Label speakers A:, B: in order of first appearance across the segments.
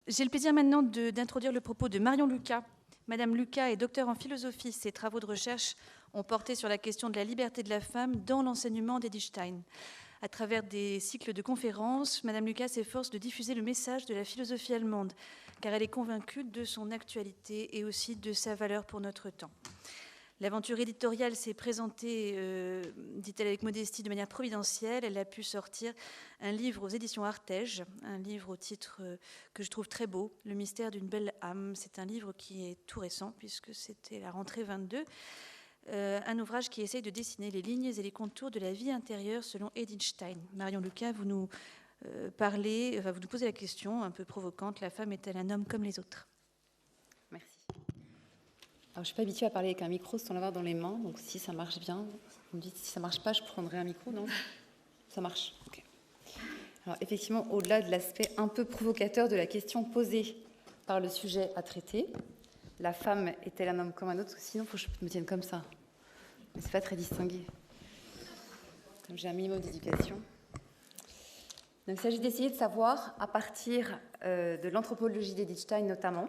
A: J'ai le plaisir maintenant d'introduire le propos de Marion Lucas. Madame Lucas est docteure en philosophie. Ses travaux de recherche ont porté sur la question de la liberté de la femme dans l'enseignement d'Edith Stein. À travers des cycles de conférences, Madame Lucas s'efforce de diffuser le message de la philosophie allemande, car elle est convaincue de son actualité et aussi de sa valeur pour notre temps. L'aventure éditoriale s'est présentée, dit-elle avec modestie, de manière providentielle. Elle a pu sortir un livre aux éditions Artege, un livre au titre que je trouve très beau, Le mystère d'une belle âme. C'est un livre qui est tout récent, puisque c'était la rentrée 22. Un ouvrage qui essaye de dessiner les lignes et les contours de la vie intérieure selon Edith Stein. Marion Lucas, vous nous vous nous posez la question un peu provocante, la femme est-elle un homme comme les autres?
B: Merci. Alors, je ne suis pas habituée à parler avec un micro sans l'avoir dans les mains, donc si ça marche bien, vous me dites si ça ne marche pas, je prendrai un micro, non? Ça marche, ok. Alors, effectivement, au-delà de l'aspect un peu provocateur de la question posée par le sujet à traiter, la femme est-elle un homme comme un autre? Sinon, il faut que je me tienne comme ça. Mais ce n'est pas très distingué. Comme j'ai un minimum d'éducation. Donc, il s'agit d'essayer de savoir, à partir de l'anthropologie d'Edith Stein notamment,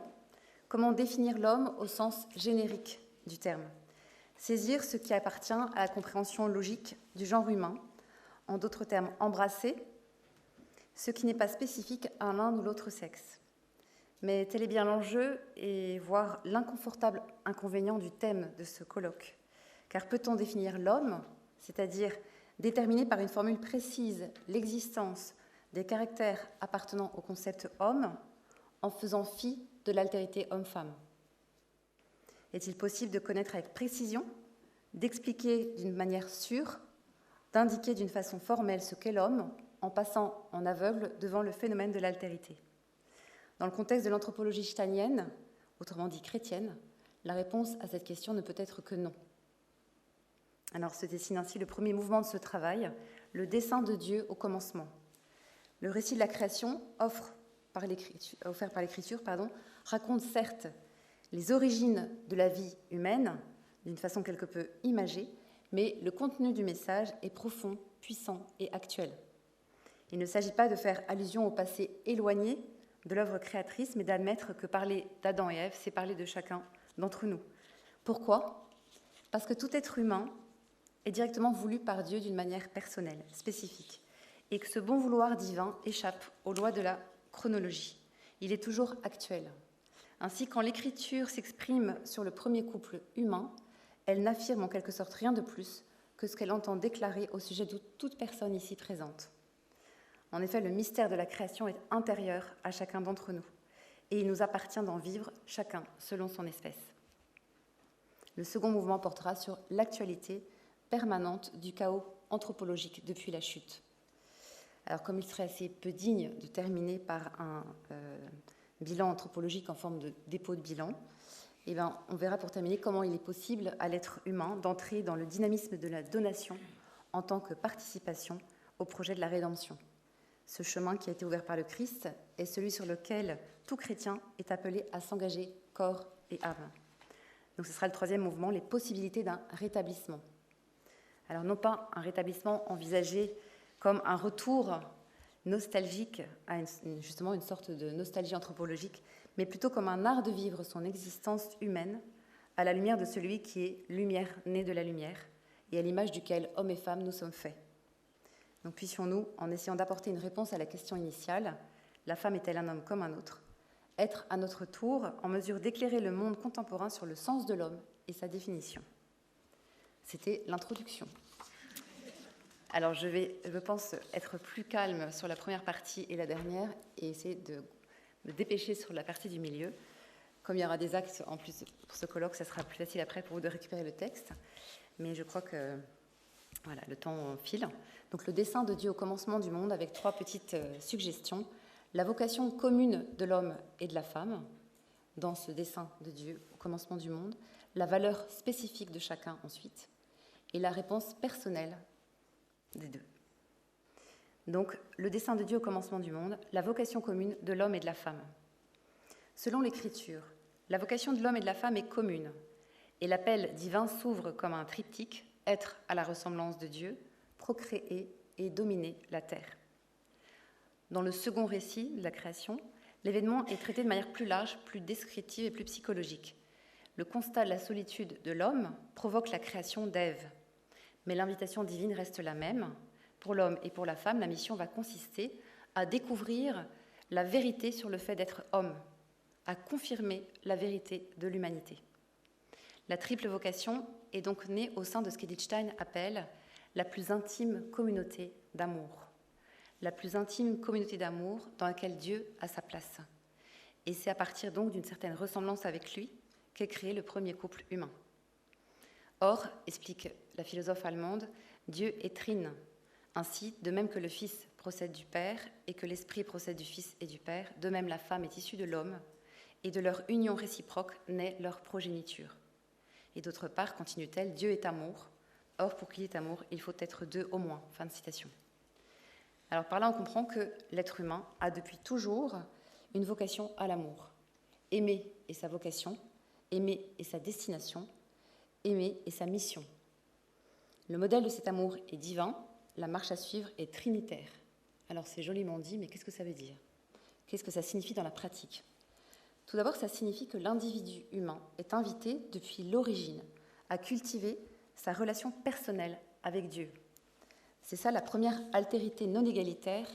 B: comment définir l'homme au sens générique du terme? Saisir ce qui appartient à la compréhension logique du genre humain, en d'autres termes, embrasser ce qui n'est pas spécifique à l'un ou l'autre sexe. Mais tel est bien l'enjeu et voire l'inconfortable inconvénient du thème de ce colloque. Car peut-on définir l'homme, c'est-à-dire déterminer par une formule précise l'existence des caractères appartenant au concept homme, en faisant fi de l'altérité homme-femme? Est-il possible de connaître avec précision, d'expliquer d'une manière sûre, d'indiquer d'une façon formelle ce qu'est l'homme, en passant en aveugle devant le phénomène de l'altérité? Dans le contexte de l'anthropologie steinienne, autrement dit chrétienne, la réponse à cette question ne peut être que non. Alors se dessine ainsi le premier mouvement de ce travail, le dessein de Dieu au commencement. Le récit de la création offert par l'Écriture, raconte certes les origines de la vie humaine, d'une façon quelque peu imagée, mais le contenu du message est profond, puissant et actuel. Il ne s'agit pas de faire allusion au passé éloigné de l'œuvre créatrice, mais d'admettre que parler d'Adam et Ève, c'est parler de chacun d'entre nous. Pourquoi? Parce que tout être humain est directement voulu par Dieu d'une manière personnelle, spécifique, et que ce bon vouloir divin échappe aux lois de la chronologie. Il est toujours actuel. Ainsi, quand l'Écriture s'exprime sur le premier couple humain, elle n'affirme en quelque sorte rien de plus que ce qu'elle entend déclarer au sujet de toute personne ici présente. En effet, le mystère de la création est intérieur à chacun d'entre nous, et il nous appartient d'en vivre chacun selon son espèce. Le second mouvement portera sur l'actualité permanente du chaos anthropologique depuis la chute. Alors, comme il serait assez peu digne de terminer par un bilan anthropologique en forme de dépôt de bilan, eh bien, on verra pour terminer comment il est possible à l'être humain d'entrer dans le dynamisme de la donation en tant que participation au projet de la rédemption. Ce chemin qui a été ouvert par le Christ est celui sur lequel tout chrétien est appelé à s'engager corps et âme. Donc ce sera le troisième mouvement, les possibilités d'un rétablissement. Alors non pas un rétablissement envisagé comme un retour nostalgique à justement une sorte de nostalgie anthropologique, mais plutôt comme un art de vivre son existence humaine à la lumière de celui qui est lumière née de la lumière et à l'image duquel hommes et femmes nous sommes faits. Donc puissions-nous, en essayant d'apporter une réponse à la question initiale, la femme est-elle un homme comme un autre, être à notre tour en mesure d'éclairer le monde contemporain sur le sens de l'homme et sa définition. C'était l'introduction. Alors je pense, être plus calme sur la première partie et la dernière et essayer de me dépêcher sur la partie du milieu. Comme il y aura des axes en plus pour ce colloque, ça sera plus facile après pour vous de récupérer le texte. Mais je crois que voilà, le temps file. Donc le dessein de Dieu au commencement du monde avec 3 petites suggestions. La vocation commune de l'homme et de la femme dans ce dessein de Dieu au commencement du monde. La valeur spécifique de chacun ensuite. Et la réponse personnelle des deux. Donc, le dessein de Dieu au commencement du monde, la vocation commune de l'homme et de la femme. Selon l'Écriture, la vocation de l'homme et de la femme est commune, et l'appel divin s'ouvre comme un triptyque, être à la ressemblance de Dieu, procréer et dominer la terre. Dans le second récit de la création, L'événement est traité de manière plus large, plus descriptive et plus psychologique. Le constat de la solitude de l'homme provoque la création d'Ève. Mais l'invitation divine reste la même. Pour l'homme et pour la femme, la mission va consister à découvrir la vérité sur le fait d'être homme, à confirmer la vérité de l'humanité. La triple vocation est donc née au sein de ce qu'Edith Stein appelle la plus intime communauté d'amour. La plus intime communauté d'amour dans laquelle Dieu a sa place. Et c'est à partir donc d'une certaine ressemblance avec lui qu'est créé le premier couple humain. Or, explique la philosophe allemande, Dieu est trine. Ainsi, de même que le Fils procède du Père et que l'Esprit procède du Fils et du Père, de même la femme est issue de l'homme et de leur union réciproque naît leur progéniture. Et d'autre part, continue-t-elle, Dieu est amour. Or, pour qu'il y ait amour, il faut être deux au moins. Fin de citation. Alors par là, on comprend que l'être humain a depuis toujours une vocation à l'amour. Aimer est sa vocation, aimer est sa destination, aimer est sa mission. Le modèle de cet amour est divin, la marche à suivre est trinitaire. Alors c'est joliment dit, mais qu'est-ce que ça veut dire? Qu'est-ce que ça signifie dans la pratique? Tout d'abord, ça signifie que l'individu humain est invité depuis l'origine à cultiver sa relation personnelle avec Dieu. C'est ça la première altérité non égalitaire,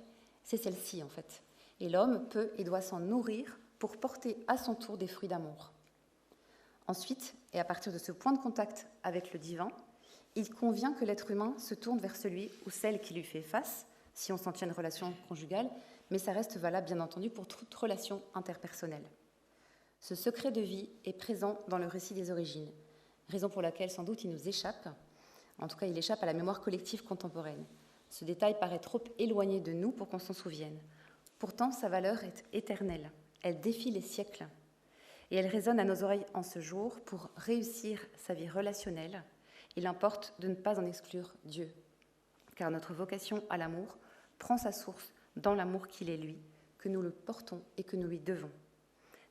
B: c'est celle-ci en fait. Et l'homme peut et doit s'en nourrir pour porter à son tour des fruits d'amour. Ensuite, et à partir de ce point de contact avec le divin, il convient que l'être humain se tourne vers celui ou celle qui lui fait face, si on s'en tient à une relation conjugale, mais ça reste valable bien entendu pour toute relation interpersonnelle. Ce secret de vie est présent dans le récit des origines, raison pour laquelle sans doute il nous échappe, en tout cas il échappe à la mémoire collective contemporaine. Ce détail paraît trop éloigné de nous pour qu'on s'en souvienne. Pourtant, sa valeur est éternelle, elle défie les siècles, et elle résonne à nos oreilles en ce jour. Pour réussir sa vie relationnelle, il importe de ne pas en exclure Dieu, car notre vocation à l'amour prend sa source dans l'amour qu'il est lui, que nous le portons et que nous lui devons.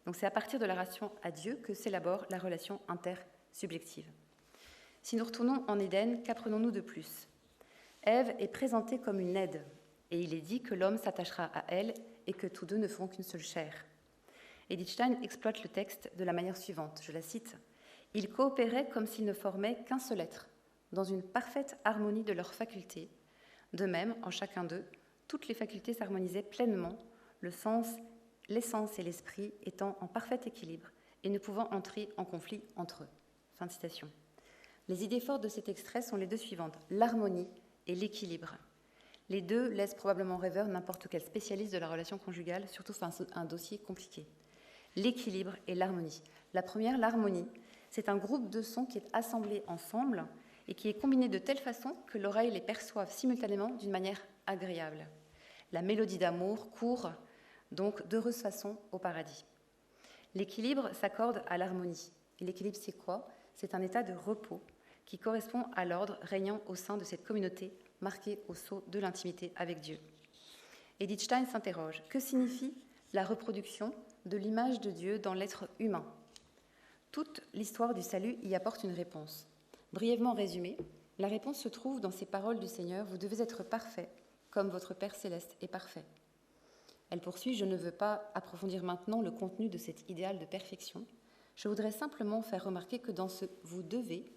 B: Donc c'est à partir de la relation à Dieu que s'élabore la relation intersubjective. Si nous retournons en Éden, qu'apprenons-nous de plus? Ève est présentée comme une aide, et il est dit que l'homme s'attachera à elle et que tous deux ne feront qu'une seule chair. Edith Stein exploite le texte de la manière suivante, je la cite. « Ils coopéraient comme s'ils ne formaient qu'un seul être, dans une parfaite harmonie de leurs facultés. De même, en chacun d'eux, toutes les facultés s'harmonisaient pleinement, le sens, l'essence et l'esprit étant en parfait équilibre et ne pouvant entrer en conflit entre eux. » Fin de citation. Les idées fortes de cet extrait sont les deux suivantes, l'harmonie et l'équilibre. Les deux laissent probablement rêveur n'importe quel spécialiste de la relation conjugale, surtout face à un dossier compliqué. L'équilibre et l'harmonie. La première, l'harmonie, c'est un groupe de sons qui est assemblé ensemble et qui est combiné de telle façon que l'oreille les perçoive simultanément d'une manière agréable. La mélodie d'amour court donc d'heureuse façon au paradis. L'équilibre s'accorde à l'harmonie. Et l'équilibre, c'est quoi? C'est un état de repos qui correspond à l'ordre régnant au sein de cette communauté marquée au sceau de l'intimité avec Dieu. Edith Stein s'interroge, que signifie la reproduction de l'image de Dieu dans l'être humain? Toute l'histoire du salut y apporte une réponse. Brièvement résumée, la réponse se trouve dans ces paroles du Seigneur, vous devez être parfaits, comme votre Père céleste est parfait. Elle poursuit, je ne veux pas approfondir maintenant le contenu de cet idéal de perfection, je voudrais simplement faire remarquer que dans ce « vous devez »,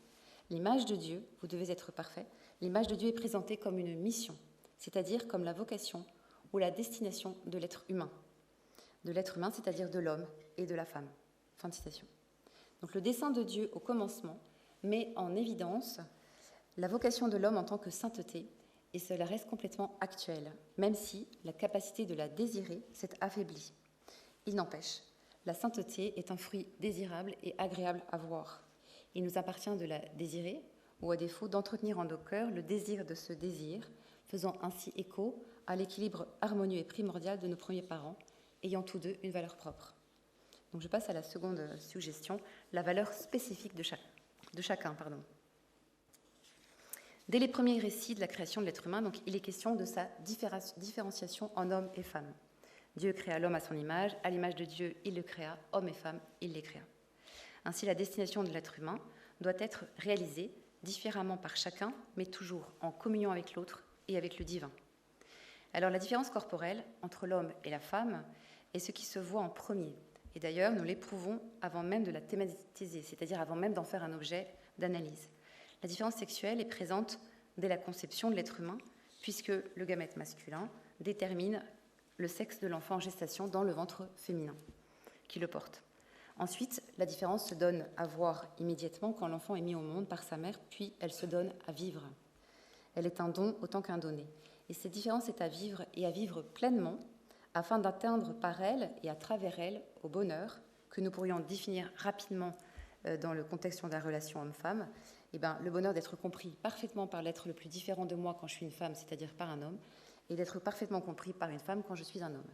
B: l'image de Dieu, vous devez être parfait, l'image de Dieu est présentée comme une mission, c'est-à-dire comme la vocation ou la destination de l'être humain. De l'être humain, c'est-à-dire de l'homme et de la femme. Fin de citation. Donc le dessein de Dieu au commencement met en évidence la vocation de l'homme en tant que sainteté, et cela reste complètement actuel, même si la capacité de la désirer s'est affaiblie. Il n'empêche, la sainteté est un fruit désirable et agréable à voir. Il nous appartient de la désirer, ou à défaut d'entretenir en nos cœurs le désir de ce désir, faisant ainsi écho à l'équilibre harmonieux et primordial de nos premiers parents, ayant tous deux une valeur propre. Donc je passe à la seconde suggestion, la valeur spécifique de chacun. Dès les premiers récits de la création de l'être humain, donc, il est question de sa différenciation en homme et femme. Dieu créa l'homme à son image, à l'image de Dieu, il le créa, homme et femme, il les créa. Ainsi, la destination de l'être humain doit être réalisée différemment par chacun, mais toujours en communion avec l'autre et avec le divin. Alors, la différence corporelle entre l'homme et la femme est ce qui se voit en premier. Et d'ailleurs, nous l'éprouvons avant même de la thématiser, c'est-à-dire avant même d'en faire un objet d'analyse. La différence sexuelle est présente dès la conception de l'être humain, puisque le gamète masculin détermine le sexe de l'enfant en gestation dans le ventre féminin qui le porte. Ensuite, la différence se donne à voir immédiatement quand l'enfant est mis au monde par sa mère, puis elle se donne à vivre. Elle est un don autant qu'un donné. Et cette différence est à vivre et à vivre pleinement afin d'atteindre par elle et à travers elle au bonheur que nous pourrions définir rapidement dans le contexte de la relation homme-femme, le bonheur d'être compris parfaitement par l'être le plus différent de moi quand je suis une femme, c'est-à-dire par un homme, et d'être parfaitement compris par une femme quand je suis un homme.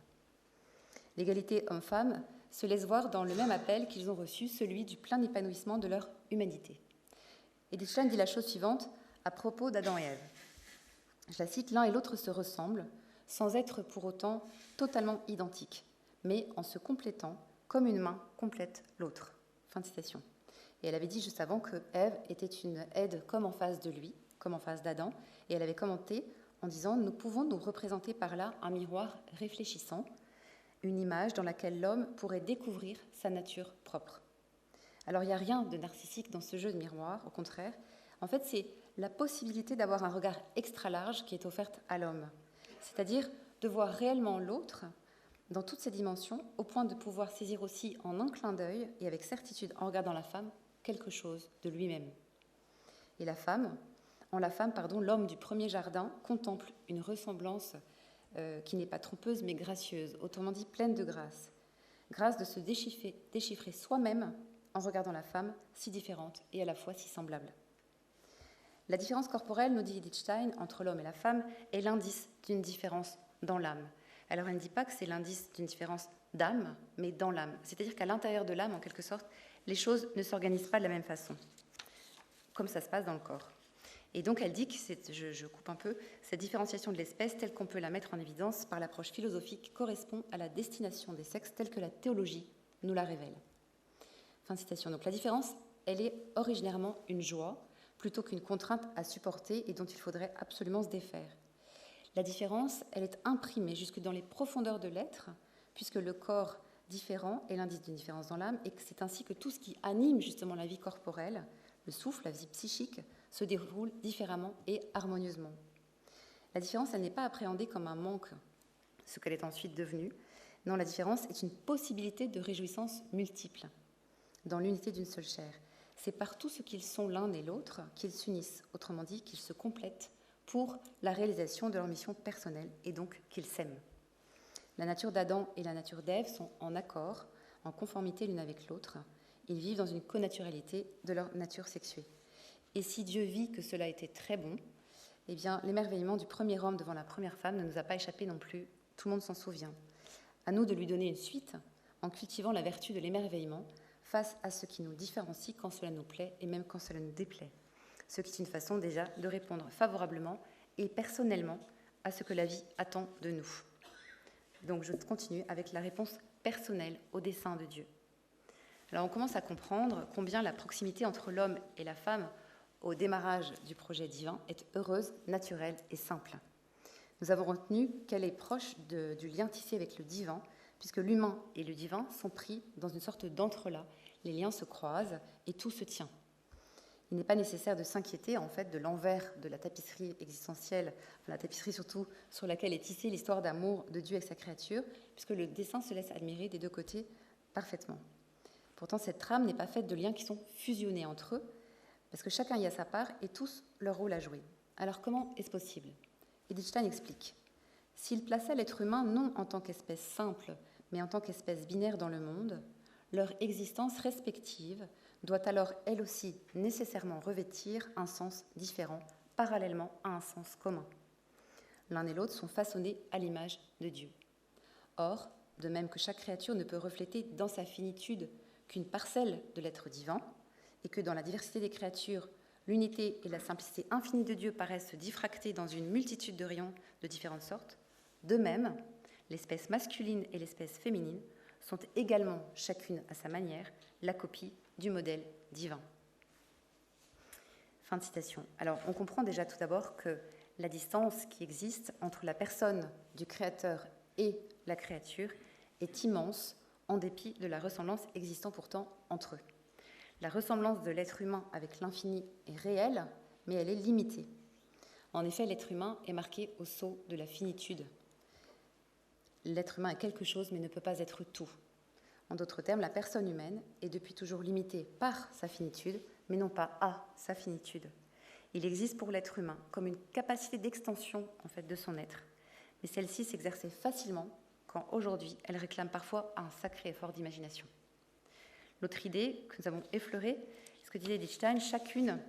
B: L'égalité homme-femme se laisse voir dans le même appel qu'ils ont reçu, celui du plein épanouissement de leur humanité. Edith Stein dit la chose suivante à propos d'Adam et Ève. Je la cite, « L'un et l'autre se ressemblent, sans être pour autant totalement identiques, mais en se complétant comme une main complète l'autre. » Fin de citation. Et elle avait dit juste avant que Ève était une aide comme en face de lui, comme en face d'Adam, et elle avait commenté en disant « Nous pouvons nous représenter par là un miroir réfléchissant, une image dans laquelle l'homme pourrait découvrir sa nature propre. » Alors il n'y a rien de narcissique dans ce jeu de miroir, au contraire. En fait, c'est la possibilité d'avoir un regard extra large qui est offerte à l'homme, c'est-à-dire de voir réellement l'autre dans toutes ses dimensions, au point de pouvoir saisir aussi en un clin d'œil et avec certitude en regardant la femme quelque chose de lui-même. Et l'homme du premier jardin contemple une ressemblance qui n'est pas trompeuse mais gracieuse, autrement dit pleine de grâce. Grâce de se déchiffrer soi-même en regardant la femme si différente et à la fois si semblable. La différence corporelle, nous dit Edith Stein, entre l'homme et la femme est l'indice d'une différence dans l'âme. Alors elle ne dit pas que c'est l'indice d'une différence d'âme, mais dans l'âme. C'est-à-dire qu'à l'intérieur de l'âme, en quelque sorte, les choses ne s'organisent pas de la même façon, comme ça se passe dans le corps. Et donc elle dit que, je coupe un peu, cette différenciation de l'espèce telle qu'on peut la mettre en évidence par l'approche philosophique correspond à la destination des sexes telle que la théologie nous la révèle. Fin de citation. Donc la différence, elle est originairement une joie, plutôt qu'une contrainte à supporter et dont il faudrait absolument se défaire. La différence, elle est imprimée jusque dans les profondeurs de l'être, puisque le corps différent est l'indice d'une différence dans l'âme, et que c'est ainsi que tout ce qui anime justement la vie corporelle, le souffle, la vie psychique, se déroule différemment et harmonieusement. La différence, elle n'est pas appréhendée comme un manque, ce qu'elle est ensuite devenue. Non, la différence est une possibilité de réjouissance multiple, dans l'unité d'une seule chair. C'est par tout ce qu'ils sont l'un et l'autre qu'ils s'unissent, autrement dit qu'ils se complètent pour la réalisation de leur mission personnelle et donc qu'ils s'aiment. La nature d'Adam et la nature d'Ève sont en accord, en conformité l'une avec l'autre. Ils vivent dans une connaturalité de leur nature sexuée. Et si Dieu vit que cela était très bon, eh bien l'émerveillement du premier homme devant la première femme ne nous a pas échappé non plus, tout le monde s'en souvient. À nous de lui donner une suite en cultivant la vertu de l'émerveillement face à ce qui nous différencie quand cela nous plaît et même quand cela nous déplaît. Ce qui est une façon déjà de répondre favorablement et personnellement à ce que la vie attend de nous. Donc je continue avec la réponse personnelle au dessein de Dieu. Alors on commence à comprendre combien la proximité entre l'homme et la femme au démarrage du projet divin est heureuse, naturelle et simple. Nous avons retenu qu'elle est proche du lien tissé avec le divin, puisque l'humain et le divin sont pris dans une sorte d'entrelac. Les liens se croisent et tout se tient. Il n'est pas nécessaire de s'inquiéter en fait de l'envers de la tapisserie existentielle, la tapisserie surtout sur laquelle est tissée l'histoire d'amour de Dieu avec sa créature, puisque le dessin se laisse admirer des deux côtés parfaitement. Pourtant, cette trame n'est pas faite de liens qui sont fusionnés entre eux, parce que chacun y a sa part et tous leur rôle à jouer. Alors comment est-ce possible ? Edith Stein explique. S'il plaçait l'être humain non en tant qu'espèce simple, mais en tant qu'espèce binaire dans le monde, leur existence respective doit alors elle aussi nécessairement revêtir un sens différent, parallèlement à un sens commun. L'un et l'autre sont façonnés à l'image de Dieu. Or, de même que chaque créature ne peut refléter dans sa finitude qu'une parcelle de l'être divin, et que dans la diversité des créatures, l'unité et la simplicité infinie de Dieu paraissent se diffracter dans une multitude de rayons de différentes sortes, de même, l'espèce masculine et l'espèce féminine sont également, chacune à sa manière, la copie du modèle divin. Fin de citation. Alors, on comprend déjà tout d'abord que la distance qui existe entre la personne du Créateur et la créature est immense en dépit de la ressemblance existant pourtant entre eux. La ressemblance de l'être humain avec l'infini est réelle, mais elle est limitée. En effet, l'être humain est marqué au sceau de la finitude. L'être humain est quelque chose, mais ne peut pas être tout. En d'autres termes, la personne humaine est depuis toujours limitée par sa finitude, mais non pas à sa finitude. Il existe pour l'être humain comme une capacité d'extension en fait, de son être. Mais celle-ci s'exerçait facilement quand aujourd'hui elle réclame parfois un sacré effort d'imagination. L'autre idée que nous avons effleurée, ce que disait Edith Stein, chacune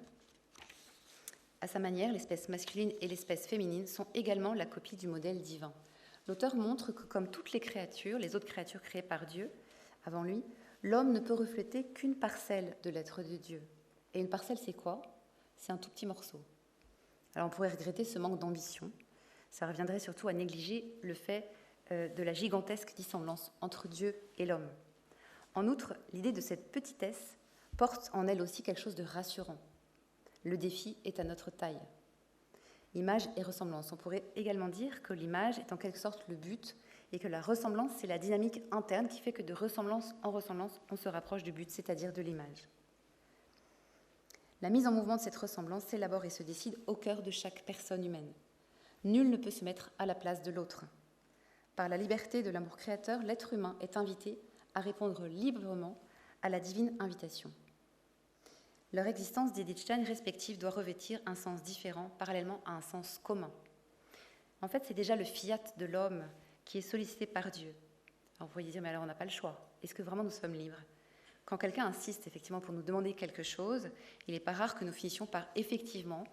B: à sa manière, l'espèce masculine et l'espèce féminine sont également la copie du modèle divin. L'auteur montre que comme toutes les créatures, les autres créatures créées par Dieu avant lui, l'homme ne peut refléter qu'une parcelle de l'être de Dieu. Et une parcelle, c'est quoi ? C'est un tout petit morceau. Alors on pourrait regretter ce manque d'ambition. Ça reviendrait surtout à négliger le fait de la gigantesque dissemblance entre Dieu et l'homme. En outre, l'idée de cette petitesse porte en elle aussi quelque chose de rassurant. Le défi est à notre taille. Image et ressemblance. On pourrait également dire que l'image est en quelque sorte le but et que la ressemblance, c'est la dynamique interne qui fait que de ressemblance en ressemblance, on se rapproche du but, c'est-à-dire de l'image. La mise en mouvement de cette ressemblance s'élabore et se décide au cœur de chaque personne humaine. Nul ne peut se mettre à la place de l'autre. Par la liberté de l'amour créateur, l'être humain est invité à répondre librement à la divine invitation. Leur existence, dit Edith Stein, respective doit revêtir un sens différent, parallèlement à un sens commun. En fait, c'est déjà le fiat de l'homme qui est sollicité par Dieu. Alors vous pourriez dire, mais alors on n'a pas le choix. Est-ce que vraiment nous sommes libres ? Quand quelqu'un insiste effectivement pour nous demander quelque chose, il n'est pas rare que nous finissions par effectivement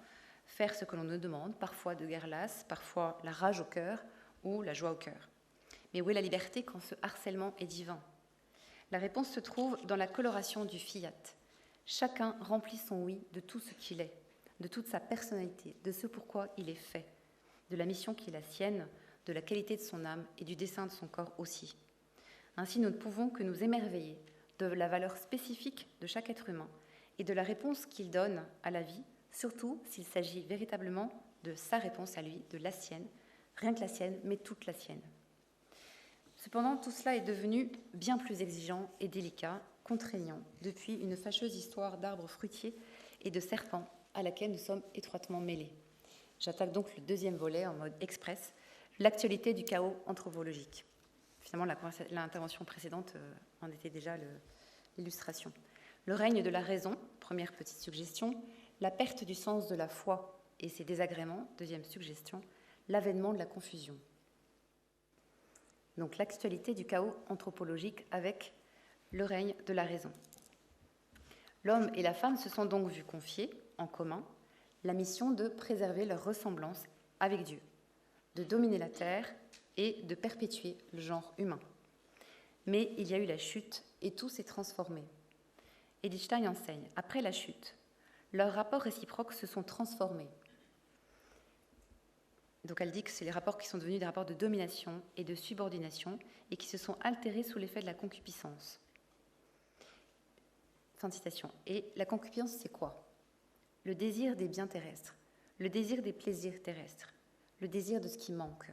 B: faire ce que l'on nous demande, parfois de guerre lasse, parfois la rage au cœur ou la joie au cœur. Mais où est la liberté quand ce harcèlement est divin ? La réponse se trouve dans la coloration du fiat. Chacun remplit son oui de tout ce qu'il est, de toute sa personnalité, de ce pourquoi il est fait, de la mission qui est la sienne, de la qualité de son âme et du dessein de son corps aussi. Ainsi, nous ne pouvons que nous émerveiller de la valeur spécifique de chaque être humain et de la réponse qu'il donne à la vie, surtout s'il s'agit véritablement de sa réponse à lui, de la sienne, rien que la sienne, mais toute la sienne. Cependant, tout cela est devenu bien plus exigeant et délicat, contraignant, depuis une fâcheuse histoire d'arbres fruitiers et de serpents à laquelle nous sommes étroitement mêlés. J'attaque donc le deuxième volet en mode express, l'actualité du chaos anthropologique. Finalement, l'intervention précédente en était déjà l'illustration. Le règne de la raison, première petite suggestion, la perte du sens de la foi et ses désagréments, deuxième suggestion, l'avènement de la confusion. Donc l'actualité du chaos anthropologique avec le règne de la raison. L'homme et la femme se sont donc vus confier, en commun, la mission de préserver leur ressemblance avec Dieu, de dominer la terre et de perpétuer le genre humain. Mais il y a eu la chute et tout s'est transformé. Edith Stein enseigne, après la chute, leurs rapports réciproques se sont transformés. Donc elle dit que c'est les rapports qui sont devenus des rapports de domination et de subordination et qui se sont altérés sous l'effet de la concupiscence. Fin de citation. Et la concupiscence, c'est quoi ? Le désir des biens terrestres, le désir des plaisirs terrestres, le désir de ce qui manque.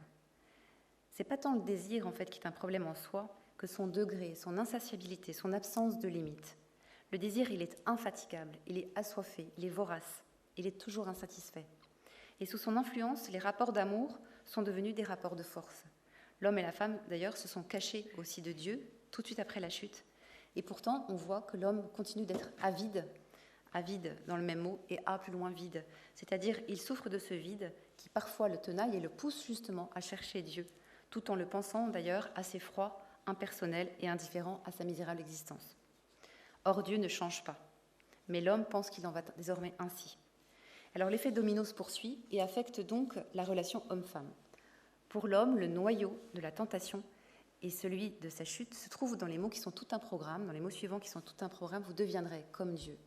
B: C'est pas tant le désir en fait qui est un problème en soi que son degré, son insatiabilité, son absence de limite. Le désir, il est infatigable, il est assoiffé, il est vorace, il est toujours insatisfait. Et sous son influence, les rapports d'amour sont devenus des rapports de force. L'homme et la femme, d'ailleurs, se sont cachés aussi de Dieu tout de suite après la chute. Et pourtant, on voit que l'homme continue d'être avide dans le même mot, et A plus loin vide. C'est-à-dire, il souffre de ce vide qui parfois le tenaille et le pousse justement à chercher Dieu, tout en le pensant d'ailleurs assez froid, impersonnel et indifférent à sa misérable existence. Or, Dieu ne change pas, mais l'homme pense qu'il en va désormais ainsi. Alors l'effet domino se poursuit et affecte donc la relation homme-femme. Pour l'homme, le noyau de la tentation et celui de sa chute se trouve dans les mots qui sont tout un programme, dans les mots suivants qui sont tout un programme, vous deviendrez comme Dieu.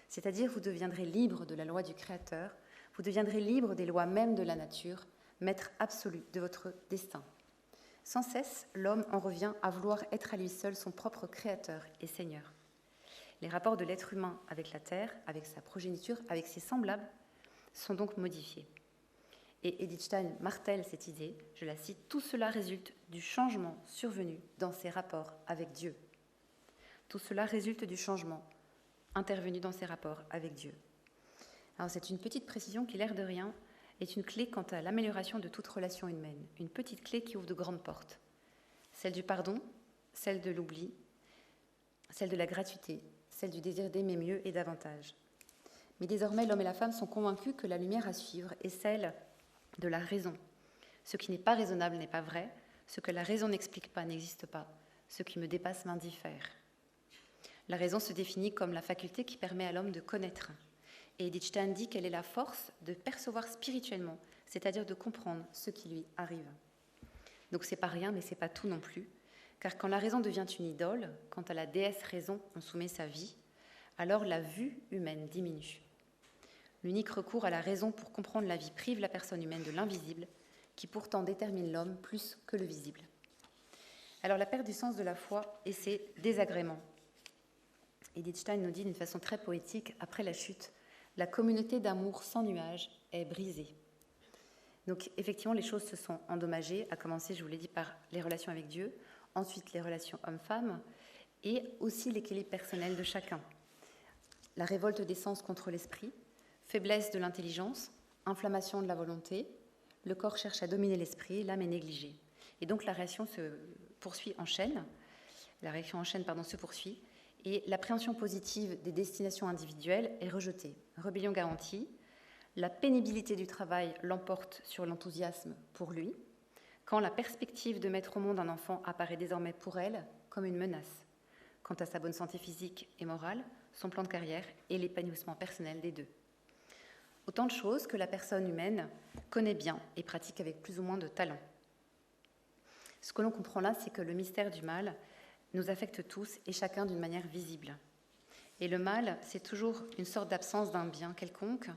B: C'est-à-dire vous deviendrez libre de la loi du Créateur, vous deviendrez libre des lois mêmes de la nature, maître absolu de votre destin. Sans cesse, l'homme en revient à vouloir être à lui seul son propre Créateur et Seigneur. Les rapports de l'être humain avec la terre, avec sa progéniture, avec ses semblables, sont donc modifiés. Et Edith Stein martèle cette idée, je la cite, « Tout cela résulte du changement survenu dans ses rapports avec Dieu. » Tout cela résulte du changement intervenu dans ses rapports avec Dieu. Alors c'est une petite précision qui, l'air de rien, est une clé quant à l'amélioration de toute relation humaine. Une petite clé qui ouvre de grandes portes. Celle du pardon, celle de l'oubli, celle de la gratuité, celle du désir d'aimer mieux et davantage. Mais désormais, l'homme et la femme sont convaincus que la lumière à suivre est celle de la raison. Ce qui n'est pas raisonnable n'est pas vrai, ce que la raison n'explique pas n'existe pas, ce qui me dépasse m'indiffère. La raison se définit comme la faculté qui permet à l'homme de connaître. Et Edith Stein dit qu'elle est la force de percevoir spirituellement, c'est-à-dire de comprendre ce qui lui arrive. Donc c'est pas rien, mais c'est pas tout non plus, car quand la raison devient une idole, quand à la déesse raison on soumet sa vie, alors la vue humaine diminue. L'unique recours à la raison pour comprendre la vie prive la personne humaine de l'invisible, qui pourtant détermine l'homme plus que le visible. Alors la perte du sens de la foi et ses désagréments. Edith Stein nous dit d'une façon très poétique, après la chute, la communauté d'amour sans nuage est brisée. Donc effectivement, les choses se sont endommagées, à commencer, je vous l'ai dit, par les relations avec Dieu, ensuite les relations hommes-femmes, et aussi l'équilibre personnel de chacun. La révolte des sens contre l'esprit, faiblesse de l'intelligence, inflammation de la volonté, le corps cherche à dominer l'esprit, l'âme est négligée. Et donc la réaction se poursuit, et l'appréhension positive des destinations individuelles est rejetée. Rébellion garantie, la pénibilité du travail l'emporte sur l'enthousiasme pour lui, quand la perspective de mettre au monde un enfant apparaît désormais pour elle comme une menace, quant à sa bonne santé physique et morale, son plan de carrière et l'épanouissement personnel des deux. Autant de choses que la personne humaine connaît bien et pratique avec plus ou moins de talent. Ce que l'on comprend là, c'est que le mystère du mal nous affecte tous et chacun d'une manière visible. Et le mal, c'est toujours une sorte d'absence d'un bien quelconque.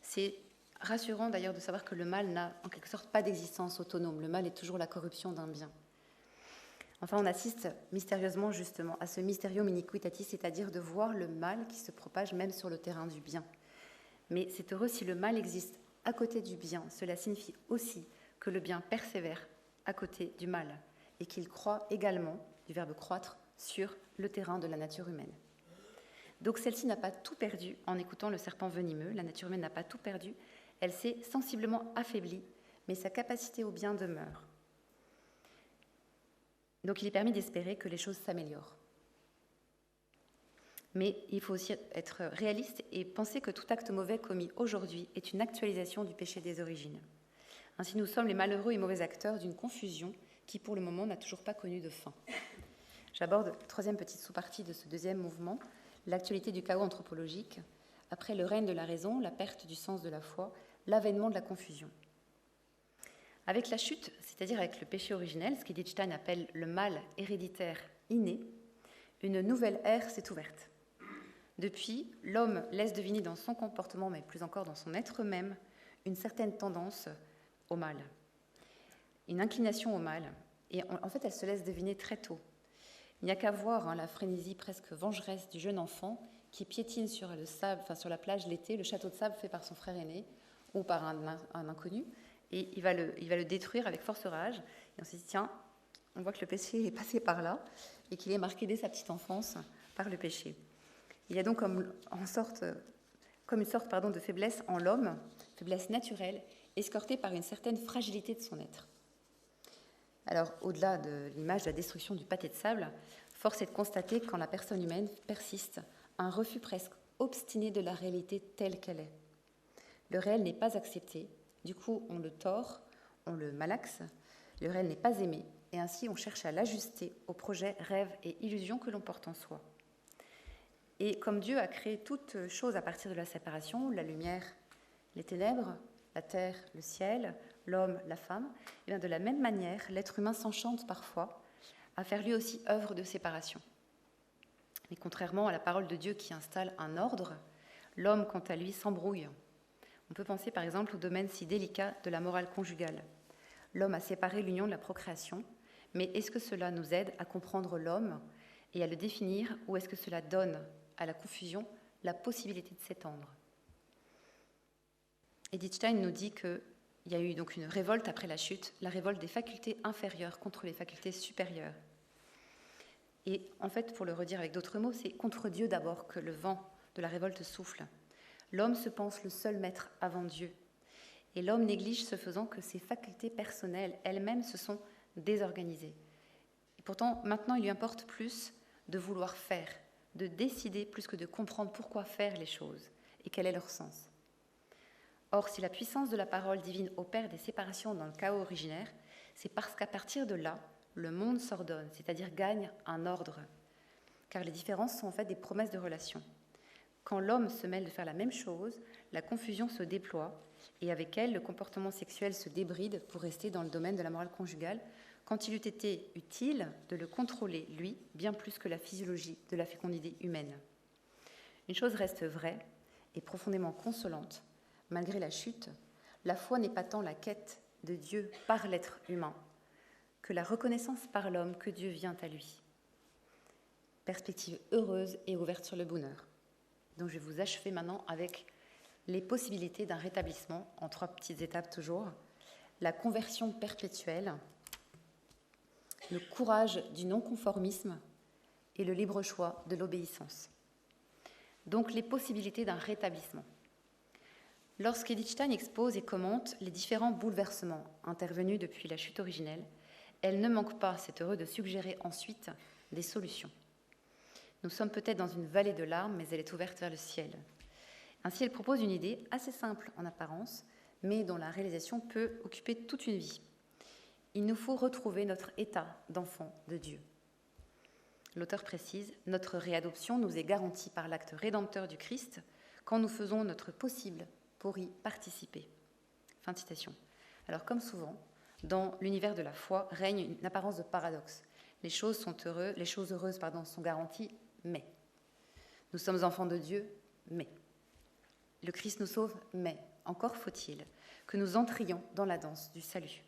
B: C'est rassurant d'ailleurs de savoir que le mal n'a en quelque sorte pas d'existence autonome. Le mal est toujours la corruption d'un bien. Enfin, on assiste mystérieusement justement à ce mysterium iniquitatis, c'est-à-dire de voir le mal qui se propage même sur le terrain du bien. Mais c'est heureux si le mal existe à côté du bien. Cela signifie aussi que le bien persévère à côté du mal et qu'il croît également, du verbe croître, sur le terrain de la nature humaine. Donc celle-ci n'a pas tout perdu en écoutant le serpent venimeux. La nature humaine n'a pas tout perdu. Elle s'est sensiblement affaiblie, mais sa capacité au bien demeure. Donc il est permis d'espérer que les choses s'améliorent. Mais il faut aussi être réaliste et penser que tout acte mauvais commis aujourd'hui est une actualisation du péché des origines. Ainsi, nous sommes les malheureux et mauvais acteurs d'une confusion qui, pour le moment, n'a toujours pas connu de fin. J'aborde la troisième petite sous-partie de ce deuxième mouvement, l'actualité du chaos anthropologique, après le règne de la raison, la perte du sens de la foi, l'avènement de la confusion. Avec la chute, c'est-à-dire avec le péché originel, ce qu'Edith Stein appelle le mal héréditaire inné, une nouvelle ère s'est ouverte. Depuis, l'homme laisse deviner dans son comportement, mais plus encore dans son être même, une certaine tendance au mal, une inclination au mal. Et en fait, elle se laisse deviner très tôt. Il n'y a qu'à voir la frénésie presque vengeresse du jeune enfant qui piétine sur le sable, sur la plage l'été, le château de sable fait par son frère aîné ou par un inconnu, et il va le détruire avec force rage. Et on se dit, tiens, on voit que le péché est passé par là et qu'il est marqué dès sa petite enfance par le péché. Il y a donc comme une sorte de faiblesse en l'homme, faiblesse naturelle, escortée par une certaine fragilité de son être. Alors, au-delà de l'image de la destruction du pâté de sable, force est de constater que quand la personne humaine persiste, un refus presque obstiné de la réalité telle qu'elle est. Le réel n'est pas accepté, du coup on le tord, on le malaxe, le réel n'est pas aimé, et ainsi on cherche à l'ajuster aux projets, rêves et illusions que l'on porte en soi. Et comme Dieu a créé toutes choses à partir de la séparation, la lumière, les ténèbres, la terre, le ciel, l'homme, la femme, et bien de la même manière, l'être humain s'enchante parfois à faire lui aussi œuvre de séparation. Mais contrairement à la parole de Dieu qui installe un ordre, l'homme, quant à lui, s'embrouille. On peut penser par exemple au domaine si délicat de la morale conjugale. L'homme a séparé l'union de la procréation, mais est-ce que cela nous aide à comprendre l'homme et à le définir, ou est-ce que cela donne à la confusion la possibilité de s'étendre ? Edith Stein nous dit que il y a eu donc une révolte après la chute, la révolte des facultés inférieures contre les facultés supérieures. Et en fait, pour le redire avec d'autres mots, c'est contre Dieu d'abord que le vent de la révolte souffle. L'homme se pense le seul maître avant Dieu. Et l'homme néglige ce faisant que ses facultés personnelles elles-mêmes se sont désorganisées. Et pourtant, maintenant, il lui importe plus de vouloir faire, de décider plus que de comprendre pourquoi faire les choses et quel est leur sens. Or, si la puissance de la parole divine opère des séparations dans le chaos originaire, c'est parce qu'à partir de là, le monde s'ordonne, c'est-à-dire gagne un ordre. Car les différences sont en fait des promesses de relation. Quand l'homme se mêle de faire la même chose, la confusion se déploie et avec elle, le comportement sexuel se débride pour rester dans le domaine de la morale conjugale, quand il eût été utile de le contrôler, lui, bien plus que la physiologie de la fécondité humaine. Une chose reste vraie et profondément consolante. Malgré la chute, la foi n'est pas tant la quête de Dieu par l'être humain que la reconnaissance par l'homme que Dieu vient à lui. Perspective heureuse et ouverte sur le bonheur. Donc je vais vous achever maintenant avec les possibilités d'un rétablissement en 3 petites étapes toujours. La conversion perpétuelle, le courage du non-conformisme et le libre choix de l'obéissance. Donc les possibilités d'un rétablissement. Lorsqu'Edith Stein expose et commente les différents bouleversements intervenus depuis la chute originelle, elle ne manque pas, c'est heureux, de suggérer ensuite des solutions. Nous sommes peut-être dans une vallée de larmes, mais elle est ouverte vers le ciel. Ainsi, elle propose une idée assez simple en apparence, mais dont la réalisation peut occuper toute une vie. Il nous faut retrouver notre état d'enfant de Dieu. L'auteur précise, notre réadoption nous est garantie par l'acte rédempteur du Christ quand nous faisons notre possible pour y participer. Fin de citation. Alors, comme souvent, dans l'univers de la foi règne une apparence de paradoxe. Les choses heureuses sont garanties, mais. Nous sommes enfants de Dieu, mais. Le Christ nous sauve, mais. Encore faut-il que nous entrions dans la danse du salut.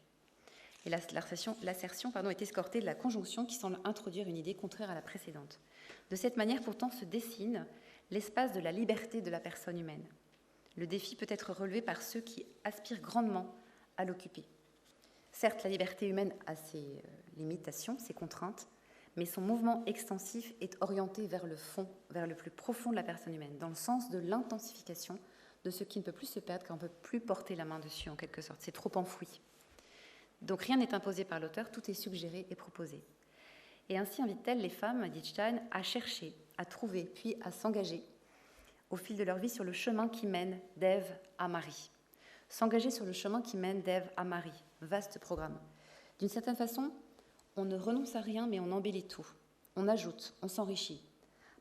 B: Et l'assertion est escortée de la conjonction qui semble introduire une idée contraire à la précédente. De cette manière, pourtant, se dessine l'espace de la liberté de la personne humaine. Le défi peut être relevé par ceux qui aspirent grandement à l'occuper. Certes, la liberté humaine a ses limitations, ses contraintes, mais son mouvement extensif est orienté vers le fond, vers le plus profond de la personne humaine, dans le sens de l'intensification de ce qui ne peut plus se perdre, car on ne peut plus porter la main dessus, en quelque sorte. C'est trop enfoui. Donc rien n'est imposé par l'auteur, tout est suggéré et proposé. Et ainsi invite-t-elle les femmes, dit Stein, à chercher, à trouver, puis à s'engager au fil de leur vie sur le chemin qui mène d'Ève à Marie. S'engager sur le chemin qui mène d'Ève à Marie, vaste programme. D'une certaine façon, on ne renonce à rien, mais on embellit tout. On ajoute, on s'enrichit.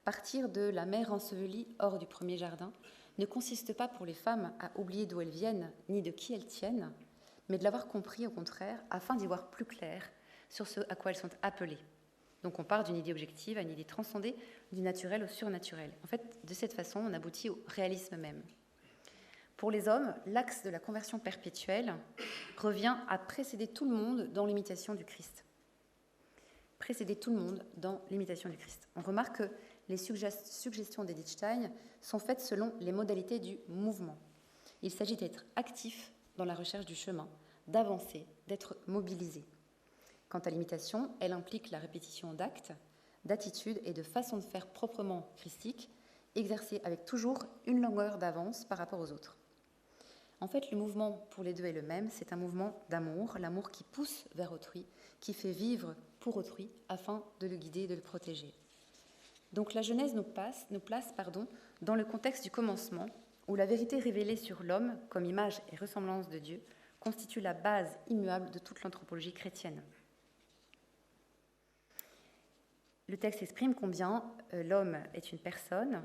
B: Partir de la mère ensevelie hors du premier jardin ne consiste pas pour les femmes à oublier d'où elles viennent, ni de qui elles tiennent, mais de l'avoir compris au contraire, afin d'y voir plus clair sur ce à quoi elles sont appelées. Donc on part d'une idée objective à une idée transcendée, du naturel au surnaturel. En fait, de cette façon, on aboutit au réalisme même. Pour les hommes, l'axe de la conversion perpétuelle revient à précéder tout le monde dans l'imitation du Christ. Précéder tout le monde dans l'imitation du Christ. On remarque que les suggestions d'Edith Stein sont faites selon les modalités du mouvement. Il s'agit d'être actif dans la recherche du chemin, d'avancer, d'être mobilisé. Quant à l'imitation, elle implique la répétition d'actes, d'attitudes et de façons de faire proprement christiques, exercées avec toujours une longueur d'avance par rapport aux autres. En fait, le mouvement pour les deux est le même, c'est un mouvement d'amour, l'amour qui pousse vers autrui, qui fait vivre pour autrui afin de le guider et de le protéger. Donc la Genèse nous place dans le contexte du commencement, où la vérité révélée sur l'homme, comme image et ressemblance de Dieu, constitue la base immuable de toute l'anthropologie chrétienne. Le texte exprime combien l'homme est une personne,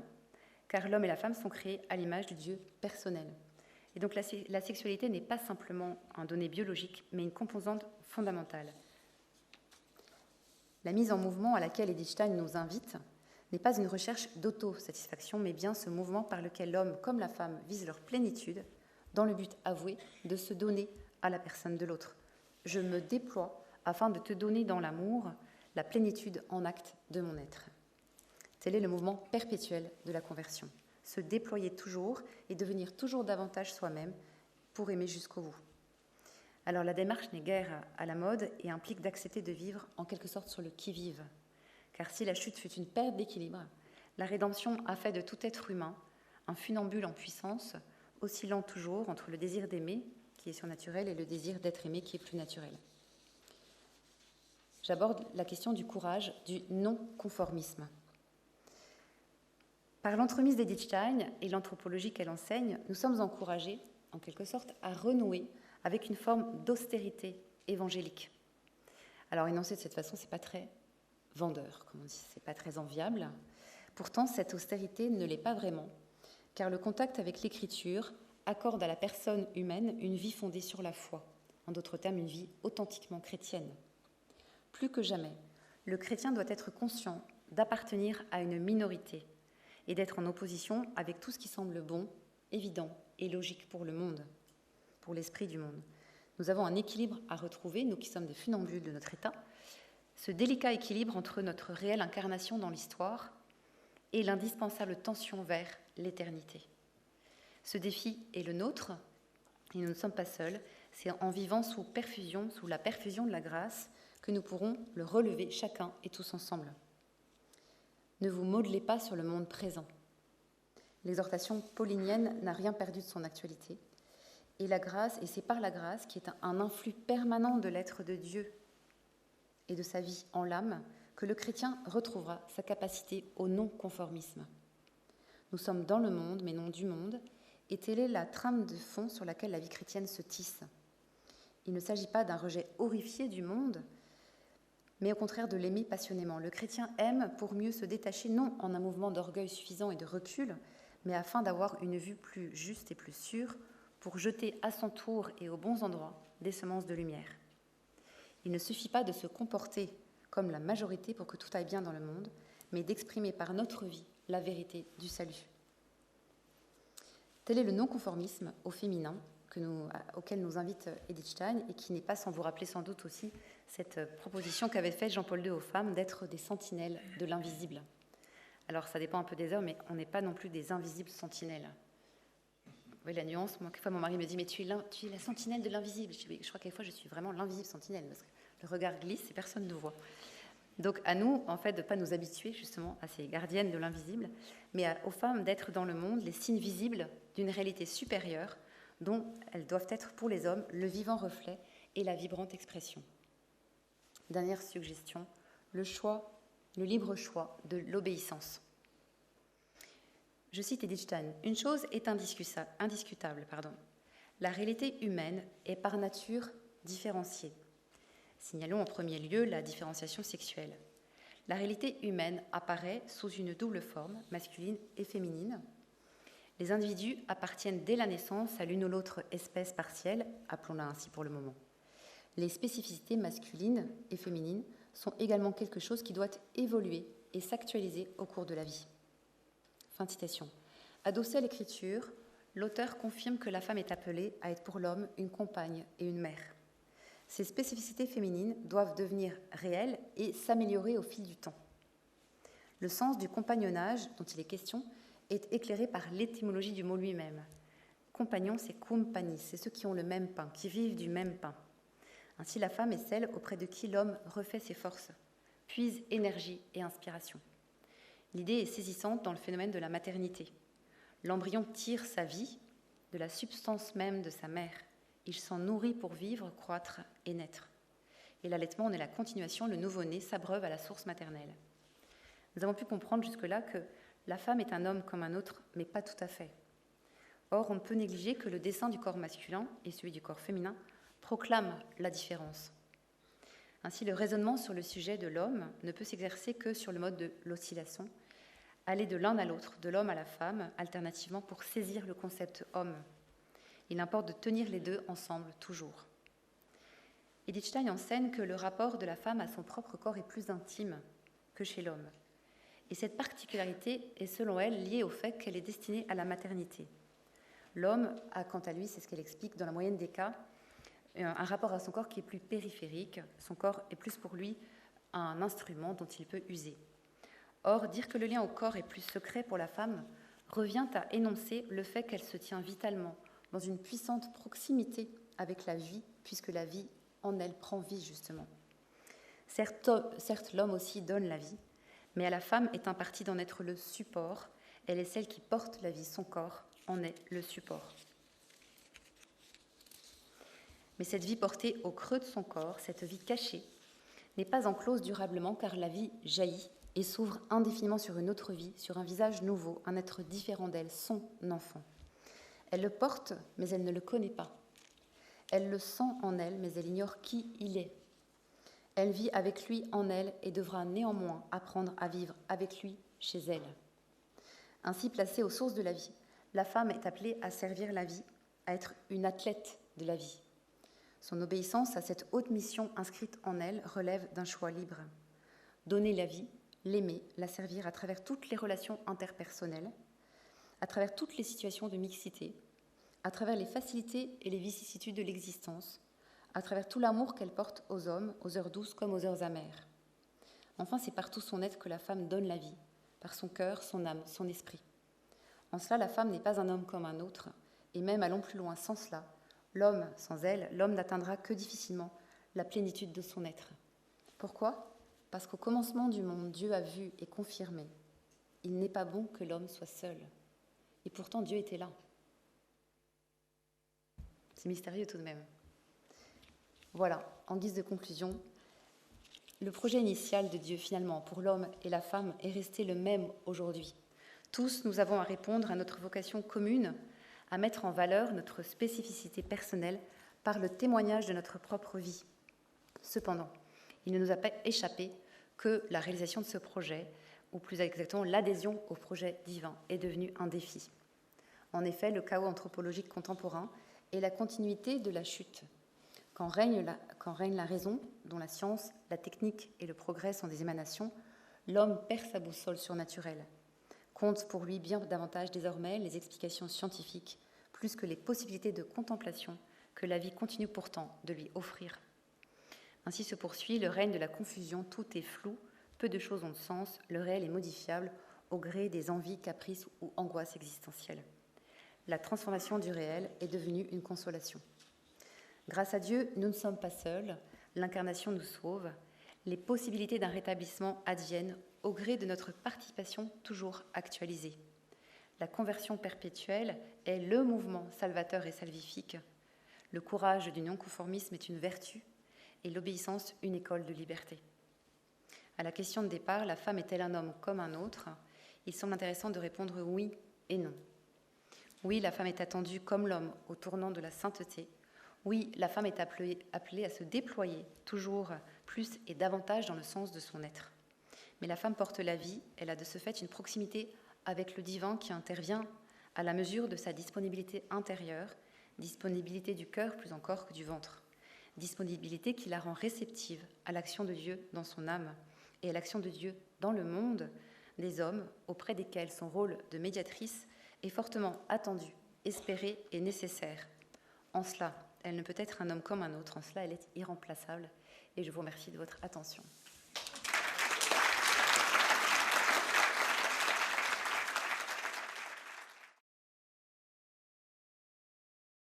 B: car l'homme et la femme sont créés à l'image du Dieu personnel. Et donc la sexualité n'est pas simplement un donné biologique, mais une composante fondamentale. La mise en mouvement à laquelle Edith Stein nous invite n'est pas une recherche d'autosatisfaction, mais bien ce mouvement par lequel l'homme comme la femme visent leur plénitude, dans le but avoué de se donner à la personne de l'autre. Je me déploie afin de te donner dans l'amour la plénitude en acte de mon être. Tel est le mouvement perpétuel de la conversion. Se déployer toujours et devenir toujours davantage soi-même pour aimer jusqu'au bout. Alors la démarche n'est guère à la mode et implique d'accepter de vivre en quelque sorte sur le qui-vive. Car si la chute fut une perte d'équilibre, la rédemption a fait de tout être humain un funambule en puissance, oscillant toujours entre le désir d'aimer, qui est surnaturel, et le désir d'être aimé, qui est plus naturel. J'aborde la question du courage, du non-conformisme. Par l'entremise d'Edith Stein et l'anthropologie qu'elle enseigne, nous sommes encouragés, en quelque sorte, à renouer avec une forme d'austérité évangélique. Alors, énoncé de cette façon, ce n'est pas très vendeur, comme on dit, ce n'est pas très enviable. Pourtant, cette austérité ne l'est pas vraiment, car le contact avec l'Écriture accorde à la personne humaine une vie fondée sur la foi, en d'autres termes, une vie authentiquement chrétienne. Plus que jamais, le chrétien doit être conscient d'appartenir à une minorité et d'être en opposition avec tout ce qui semble bon, évident et logique pour le monde, pour l'esprit du monde. Nous avons un équilibre à retrouver, nous qui sommes des funambules de notre état, ce délicat équilibre entre notre réelle incarnation dans l'histoire et l'indispensable tension vers l'éternité. Ce défi est le nôtre, et nous ne sommes pas seuls. C'est en vivant sous la perfusion de la grâce, que nous pourrons le relever chacun et tous ensemble. Ne vous modelez pas sur le monde présent. L'exhortation paulinienne n'a rien perdu de son actualité. Et c'est par la grâce, qui est un influx permanent de l'être de Dieu et de sa vie en l'âme, que le chrétien retrouvera sa capacité au non-conformisme. Nous sommes dans le monde, mais non du monde, et telle est la trame de fond sur laquelle la vie chrétienne se tisse. Il ne s'agit pas d'un rejet horrifié du monde, mais au contraire de l'aimer passionnément. Le chrétien aime pour mieux se détacher, non en un mouvement d'orgueil suffisant et de recul, mais afin d'avoir une vue plus juste et plus sûre, pour jeter à son tour et aux bons endroits des semences de lumière. Il ne suffit pas de se comporter comme la majorité pour que tout aille bien dans le monde, mais d'exprimer par notre vie la vérité du salut. Tel est le non-conformisme au féminin auquel nous invite Edith Stein, et qui n'est pas sans vous rappeler sans doute aussi cette proposition qu'avait faite Jean-Paul II aux femmes d'être des sentinelles de l'invisible. Alors ça dépend un peu des heures, mais on n'est pas non plus des invisibles sentinelles. Vous voyez la nuance? Moi, quelquefois, mon mari me dit « mais tu es la sentinelle de l'invisible ». Je crois quelquefois je suis vraiment l'invisible sentinelle, parce que le regard glisse et personne ne voit. Donc à nous, en fait, de ne pas nous habituer justement à ces gardiennes de l'invisible, mais aux femmes d'être dans le monde les signes visibles d'une réalité supérieure dont elles doivent être pour les hommes le vivant reflet et la vibrante expression. Dernière suggestion, le libre choix de l'obéissance. Je cite Edith Stein, « Une chose est indiscutable. La réalité humaine est par nature différenciée. Signalons en premier lieu la différenciation sexuelle. La réalité humaine apparaît sous une double forme, masculine et féminine. Les individus appartiennent dès la naissance à l'une ou l'autre espèce partielle, appelons-la ainsi pour le moment. Les spécificités masculines et féminines sont également quelque chose qui doit évoluer et s'actualiser au cours de la vie. » Fin de citation. Adossé à l'écriture, l'auteur confirme que la femme est appelée à être pour l'homme une compagne et une mère. Ces spécificités féminines doivent devenir réelles et s'améliorer au fil du temps. Le sens du compagnonnage dont il est question est éclairé par l'étymologie du mot lui-même. Compagnon, c'est cum panis, c'est ceux qui ont le même pain, qui vivent du même pain. Ainsi, la femme est celle auprès de qui l'homme refait ses forces, puise énergie et inspiration. L'idée est saisissante dans le phénomène de la maternité. L'embryon tire sa vie de la substance même de sa mère. Il s'en nourrit pour vivre, croître et naître. Et l'allaitement en est la continuation, le nouveau-né s'abreuve à la source maternelle. Nous avons pu comprendre jusque-là que la femme est un homme comme un autre, mais pas tout à fait. Or, on ne peut négliger que le dessein du corps masculin et celui du corps féminin proclament la différence. Ainsi, le raisonnement sur le sujet de l'homme ne peut s'exercer que sur le mode de l'oscillation, aller de l'un à l'autre, de l'homme à la femme, alternativement pour saisir le concept homme. Il importe de tenir les deux ensemble, toujours. Edith Stein enseigne que le rapport de la femme à son propre corps est plus intime que chez l'homme. Et cette particularité est, selon elle, liée au fait qu'elle est destinée à la maternité. L'homme a, quant à lui, c'est ce qu'elle explique, dans la moyenne des cas, un rapport à son corps qui est plus périphérique. Son corps est plus pour lui un instrument dont il peut user. Or, dire que le lien au corps est plus secret pour la femme revient à énoncer le fait qu'elle se tient vitalement dans une puissante proximité avec la vie puisque la vie en elle prend vie, justement. Certes, l'homme aussi donne la vie, mais à la femme est imparti d'en être le support. Elle est celle qui porte la vie, son corps en est le support. Mais cette vie portée au creux de son corps, cette vie cachée, n'est pas enclose durablement, car la vie jaillit et s'ouvre indéfiniment sur une autre vie, sur un visage nouveau, un être différent d'elle, son enfant. Elle le porte, mais elle ne le connaît pas. Elle le sent en elle, mais elle ignore qui il est. Elle vit avec lui en elle et devra néanmoins apprendre à vivre avec lui chez elle. Ainsi placée aux sources de la vie, la femme est appelée à servir la vie, à être une athlète de la vie. Son obéissance à cette haute mission inscrite en elle relève d'un choix libre. Donner la vie, l'aimer, la servir à travers toutes les relations interpersonnelles, à travers toutes les situations de mixité, à travers les facilités et les vicissitudes de l'existence, à travers tout l'amour qu'elle porte aux hommes, aux heures douces comme aux heures amères. Enfin, c'est par tout son être que la femme donne la vie, par son cœur, son âme, son esprit. En cela, la femme n'est pas un homme comme un autre, et même allons plus loin, sans cela, l'homme, sans elle, l'homme n'atteindra que difficilement la plénitude de son être. Pourquoi ? Parce qu'au commencement du monde, Dieu a vu et confirmé, il n'est pas bon que l'homme soit seul. Et pourtant, Dieu était là. C'est mystérieux tout de même. Voilà, en guise de conclusion, le projet initial de Dieu, finalement, pour l'homme et la femme est resté le même aujourd'hui. Tous, nous avons à répondre à notre vocation commune, à mettre en valeur notre spécificité personnelle par le témoignage de notre propre vie. Cependant, il ne nous a pas échappé que la réalisation de ce projet, ou plus exactement l'adhésion au projet divin, est devenue un défi. En effet, le chaos anthropologique contemporain est la continuité de la chute. Quand règne la raison, dont la science, la technique et le progrès sont des émanations, l'homme perd sa boussole surnaturelle. Compte pour lui bien davantage désormais les explications scientifiques, plus que les possibilités de contemplation que la vie continue pourtant de lui offrir. Ainsi se poursuit le règne de la confusion, tout est flou, peu de choses ont de sens, le réel est modifiable au gré des envies, caprices ou angoisses existentielles. La transformation du réel est devenue une consolation. Grâce à Dieu, nous ne sommes pas seuls, l'incarnation nous sauve, les possibilités d'un rétablissement adviennent au gré de notre participation toujours actualisée. La conversion perpétuelle est le mouvement salvateur et salvifique. Le courage du non-conformisme est une vertu et l'obéissance une école de liberté. À la question de départ, la femme est-elle un homme comme un autre ? Il semble intéressant de répondre oui et non. Oui, la femme est attendue comme l'homme au tournant de la sainteté. Oui, la femme est appelée à se déployer toujours plus et davantage dans le sens de son être. Mais la femme porte la vie, elle a de ce fait une proximité avec le divin qui intervient à la mesure de sa disponibilité intérieure, disponibilité du cœur plus encore que du ventre, disponibilité qui la rend réceptive à l'action de Dieu dans son âme et à l'action de Dieu dans le monde des hommes auprès desquels son rôle de médiatrice est fortement attendu, espéré et nécessaire. En cela, elle ne peut être un homme comme un autre, en cela elle est irremplaçable et je vous remercie de votre attention.